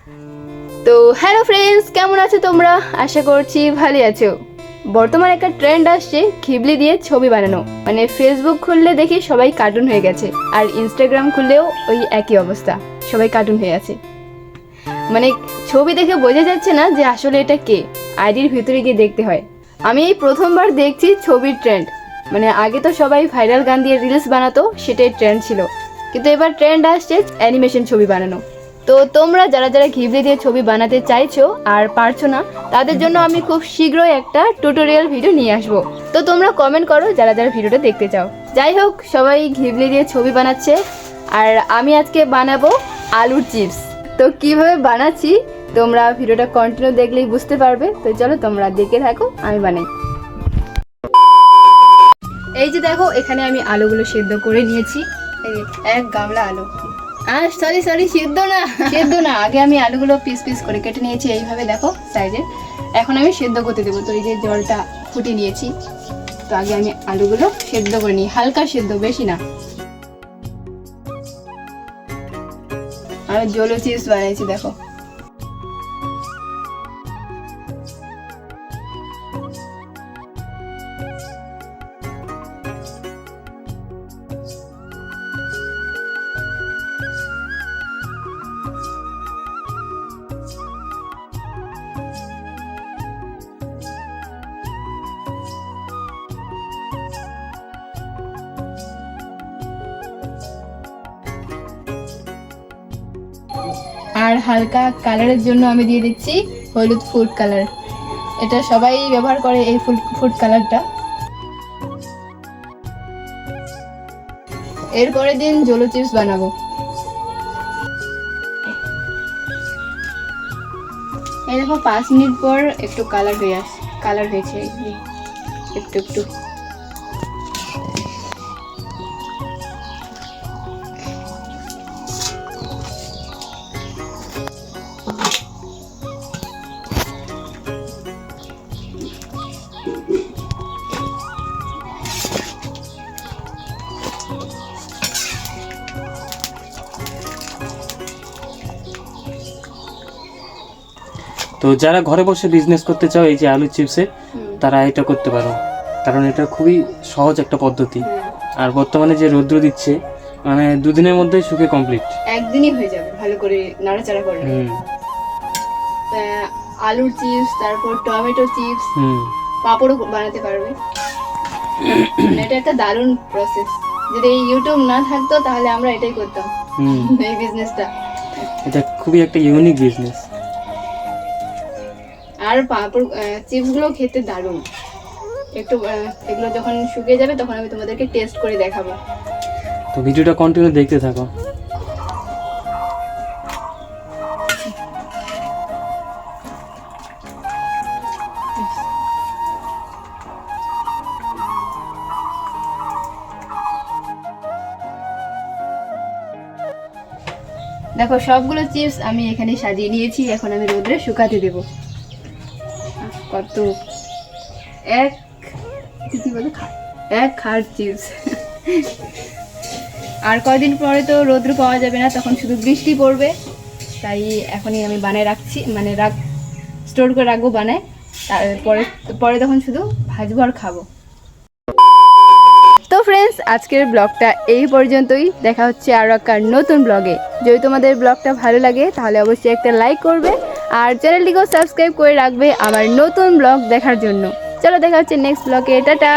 তো hello friends, কেমন আছো তোমরা? আশা করছি ভালো আছো। বর্তমানে একটা ট্রেন্ড আসছে ঘিবলি দিয়ে ছবি বানানো। মানে ফেসবুক খুললে দেখি সবাই কার্টুন হয়ে গেছে, আর ইনস্টাগ্রাম খুললেও ওই একই অবস্থা, সবাই কার্টুন হয়ে আছে। মানে ছবি দেখে বোঝা যাচ্ছে না যে আসলে এটা কে, আইডির ভিতরে গিয়ে দেখতে হয়। আমি এই প্রথমবার দেখছি ছবির ট্রেন্ড। মানে আগে তো সবাই ভাইরাল গান দিয়ে রিলস বানাতো, সেটাই ট্রেন্ড ছিল, কিন্তু এবার ট্রেন্ড আসছে অ্যানিমেশন ছবি বানানো। তো তোমরা যারা যারা ঘিবলি দিয়ে ছবি বানাতে চাইছো আর পারছো না, তাদের জন্য আমি খুব শীঘ্রই একটা টিউটোরিয়াল ভিডিও নিয়ে আসবো। তো তোমরা কমেন্ট করো যারা যারা ভিডিওটা দেখতে চাও। যাই হোক, সবাই ঘিবলি দিয়ে ছবি বানাচ্ছে, আর আমি আজকে বানাবো আলুর চিপস। তো কিভাবে বানাচ্ছি তোমরা ভিডিওটা কন্টিনিউ দেখলেই বুঝতে পারবে। তো চলো তোমরা দেখে থাকো, আমি বানাই। এই যে দেখো, এখানে আমি আলুগুলো সেদ্ধ করে নিয়েছি। এই এক গামলা আলু। সরি সিদ্ধ না, আগে আমি আলুগুলো পিস পিস করে কেটে নিয়েছি এইভাবে, দেখো সাইজে। এখন আমি সেদ্ধ করতে দেবো। তো এই যে জলটা ফুটিয়ে নিয়েছি। তো আগে আমি আলুগুলো সেদ্ধ করে নিই, হালকা সেদ্ধ, বেশি না। আমি জলো চিপস বানিয়েছি, দেখো। আর হালকা কালারের জন্য আমি দিয়ে দিচ্ছি হলুদ ফুড কালার। এটা সবাই ব্যবহার করে, এই ফুড কালারটা। এরপরের দিন জলো চিপস বানাবো। এই দেখো 5 মিনিট পর একটু কালার হয়েছে একটু একটু। তো যারা ঘরে বসে বিজনেস করতে চাও এই যে আলু চিপসে, তারা এটা করতে পারো, কারণ এটা খুবই সহজ একটা পদ্ধতি। আর বর্তমানে যে রৌদ্র দিচ্ছে, মানে 2 দিনের মধ্যেই শুকে কমপ্লিট, একদিনই হয়ে যাবে ভালো করে নাড়াচাড়া করে। আলুর চিপস, তারপর টমেটো চিপস, পাপড়ও বানাতে পারবে। মানে এটা একটা দারুণ প্রসেস। যদি এই ইউটিউব না থাকতো তাহলে আমরা এটাই করতাম, এই বিজনেসটা। এটা খুবই একটা ইউনিক বিজনেস। আর পাপড় চিপস গুলো খেতে দারুণ। একটু এগুলো যখন শুকিয়ে যাবে তখন আমি তোমাদেরকে টেস্ট করে দেখাবো। তো ভিডিওটা কন্টিনিউ দেখতে থাকো। দেখো সবগুলো চিপস আমি এখানে সাজিয়ে নিয়েছি। এখন আমি রোদে শুকাতে দেব। কত এক খাট চিপস। আর কয়দিন পরে তো রোদ্র পাওয়া যাবে না, তখন শুধু বৃষ্টি পড়বে। তাই এখনই আমি বানায় রাখছি, মানে স্টোর করে রাখবো বানায়। পরে তখন শুধু ভাজবো আর খাবো। তো ফ্রেন্ডস, আজকের ব্লগটা এই পর্যন্তই। দেখা হচ্ছে আরও একটা নতুন ব্লগে। যদি তোমাদের ব্লগটা ভালো লাগে তাহলে অবশ্যই একটা লাইক করবে, আর চ্যানেলটিকেও সাবস্ক্রাইব করে রাখবে আমার নতুন ব্লগ দেখার জন্য। চলো দেখা হচ্ছে নেক্সট ব্লগে। টাটা।